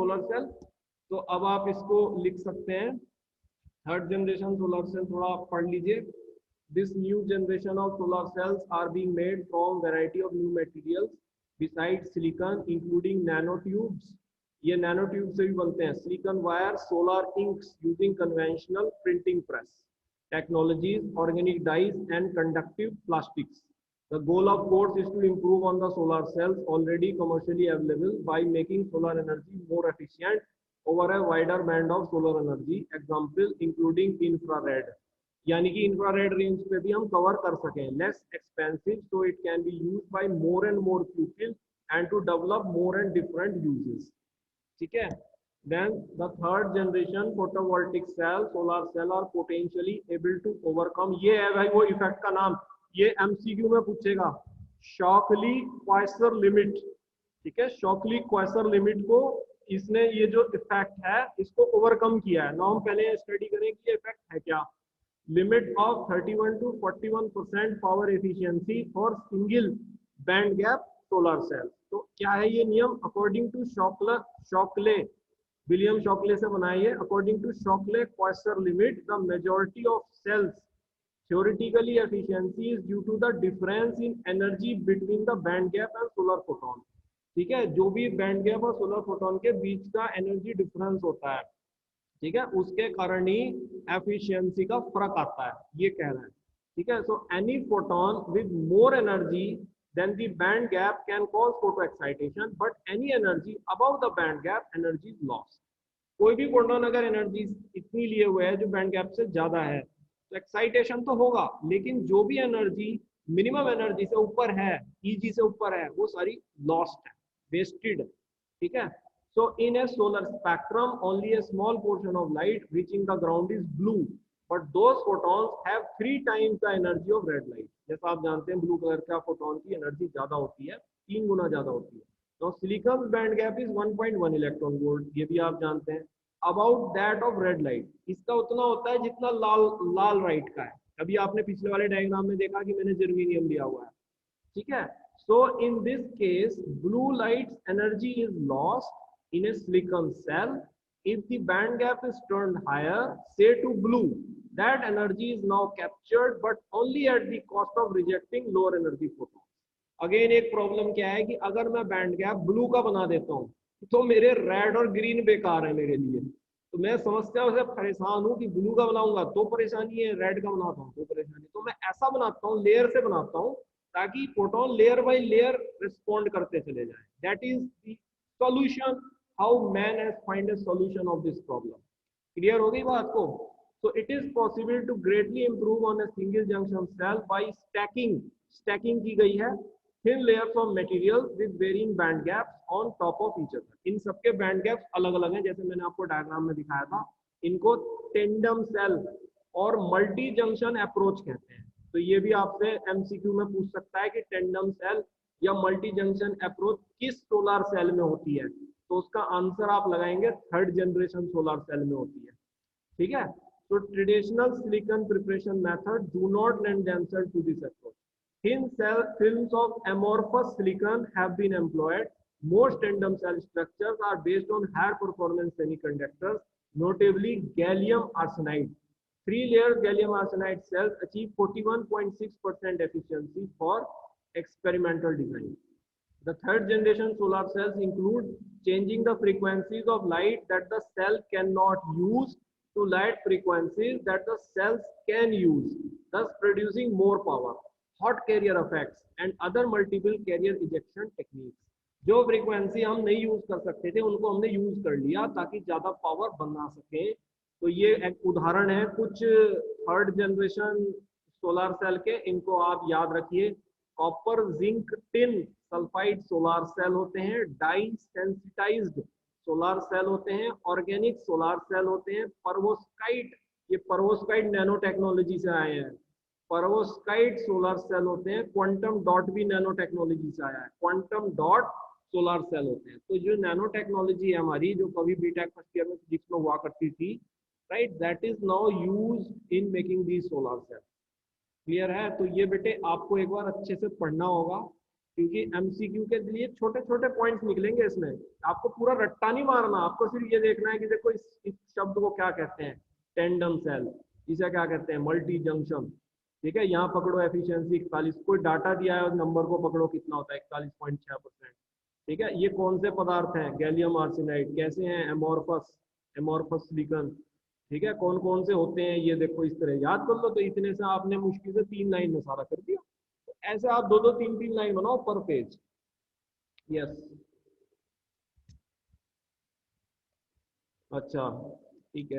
Solar cell. तो अब आप इसको लिख सकते हैं, थर्ड जनरेशन सोलर सेल थोड़ा आप पढ़ लीजिए। This new generation of solar cells are being made from variety of new materials besides silicon, including nanotubes. ये nanotube से भी बनते हैं, silicon wire, solar inks using conventional printing press technologies, organic dyes, and conductive plastics. The goal of course is to improve on the solar cells already commercially available by making solar energy more efficient over a wider band of solar energy, example including infrared. यानी कि infrared range पे भी हम cover कर सकें, less expensive, so it can be used by more and more people and to develop more and different uses. ठीक है, then the third generation photovoltaic cell solar cell are potentially able to overcome, ये है भाई वो effect का नाम, ये MCQ में पूछेगा, शॉकली-क्वाइसर लिमिट। ठीक है, शॉकली-क्वाइसर लिमिट को इसने ये जो इफेक्ट है इसको ओवरकम किया है। नाउ हम पहले स्टडी करें कि ये इफेक्ट है क्या। Limit of 31 to 41% power efficiency for single band gap solar cell। तो क्या है ये नियम? According to Shockley, William Shockley से बनाई है। According to Shockley Queisser limit, the majority of cells theoretically efficiency is due to the difference in energy between the band gap and solar photon। ठीक है, जो भी बैंड गैप और solar photon के बीच का एनर्जी डिफरेंस होता है, ठीक है, उसके कारण ही एफिशिएंसी का फर्क आता है, ये कह रहे हैं। ठीक है, so any photon with more energy than the band gap can cause photo excitation, but any energy above the band gap energy is lost. कोई भी फोटोन अगर एनर्जी इतनी लिए हुए है जो बैंड गैप से ज्यादा है तो एक्साइटेशन तो होगा, लेकिन जो भी एनर्जी मिनिमम एनर्जी से ऊपर है, ईजी से ऊपर है, वो सारी लॉस्ट है, वेस्टेड है। ठीक है, so in a solar spectrum only a small portion of light reaching the ground is blue, but those photons have 3 times the energy of red light। जैसा आप जानते हैं ब्लू कलर का फोटोन की एनर्जी ज्यादा होती है, 3 गुना ज्यादा होती है। तो silicon band gap is 1.1 electron volt, ये भी आप जानते हैं। About that of red light, इसका उतना होता है जितना लाल लाइट का है। अभी आपने पिछले वाले डायग्राम में देखा कि मैंने जर्मेनियम लिया हुआ है। ठीक है, so in this case blue light's energy is lost in a silicon cell if the band gap is turned higher, say to blue, that energy is now captured but only at the cost of rejecting lower energy photons। Again एक problem क्या है कि अगर मैं band gap blue का बना देता हूँ तो मेरे रेड और ग्रीन बेकार है मेरे लिए, तो मैं समस्या से परेशान हूँ कि ब्लू का बनाऊंगा तो परेशानी है, रेड का बनाता हूँ तो परेशानी। तो मैं ऐसा बनाता हूँ, लेयर से बनाता हूँ, ताकि photon layer by layer respond करते चले जाएं। That is the solution, how man has find a solution of this problem. Clear हो गई बात को? So it is possible to greatly improve on a single junction cell by stacking की गई है thin layers of material with varying band gaps on top of each other। इन सबके band gaps अलग अलग हैं, जैसे मैंने आपको डायग्राम में दिखाया था। इनको टेंडम सेल और मल्टी जंक्शन अप्रोच कहते हैं। तो ये भी आपसे एमसीक्यू में पूछ सकता है कि टेंडम सेल या मल्टी जंक्शन अप्रोच किस सोलर सेल में होती है, तो उसका आंसर आप लगाएंगे थर्ड जनरेशन सोलर सेल में होती है। ठीक है, तो traditional silicon preparation method do not lend themselves to this approach. Thin films of amorphous silicon have been employed। Most tandem cell structures are based on higher performance semiconductors, notably gallium arsenide। 3-layer gallium arsenide cells achieve 41.6% efficiency for experimental design। The third generation solar cells include changing the frequencies of light that the cell cannot use to light frequencies that the cells can use, thus producing more power। Hot carrier effects and other multiple carrier ejection techniques. जो frequency हम नहीं use कर सकते थे उनको हमने use कर लिया ताकि ज्यादा पावर बना सके। तो ये एक उदाहरण है कुछ थर्ड जनरेशन सोलर सेल के, इनको आप याद रखिए। Copper zinc tin sulphide solar cell होते हैं, डाई सेंसिटाइज्ड सोलर सेल होते हैं, ऑर्गेनिक सोलर सेल होते हैं, परवोस्काइट, ये परवोस्काइट नैनो टेक्नोलॉजी से आए हैं, परवोस्काइट सोलर सेल होते हैं, क्वांटम डॉट भी नैनो टेक्नोलॉजी से आया है, क्वांटम डॉट सोलर सेल होते हैं। तो जो नैनो टेक्नोलॉजी है हमारी, जो कभी बीटेक फर्स्ट ईयर में फिजिक्स में हुआ करती थी, right, that is now used in making the solar cell. Clear है? तो ये बेटे आपको एक बार अच्छे से पढ़ना होगा क्योंकि एमसीक्यू के लिए छोटे छोटे पॉइंट्स निकलेंगे इसमें। आपको पूरा रट्टा नहीं मारना, आपको सिर्फ ये देखना है कि देखो इस शब्द को क्या कहते हैं, टेंडम सेल, इसे क्या कहते हैं, मल्टी जंक्शन। ठीक है, यहाँ पकड़ो एफिशिएंसी 41, कोई डाटा दिया है और नंबर को पकड़ो कितना होता है, 41.6%। ठीक है, ये कौन से पदार्थ हैं, गैलियम आर्सेनाइड, कैसे हैं, एमोर्फस, एमोर्फस सिलिकन। ठीक है, कौन कौन से होते हैं ये देखो, इस तरह याद कर लो, तो इतने से आपने मुश्किल से 3 लाइन में सारा कर दिया। तो ऐसे आप दो दो तीन तीन लाइन बनाओ पर पेज। यस। अच्छा, ठीक है।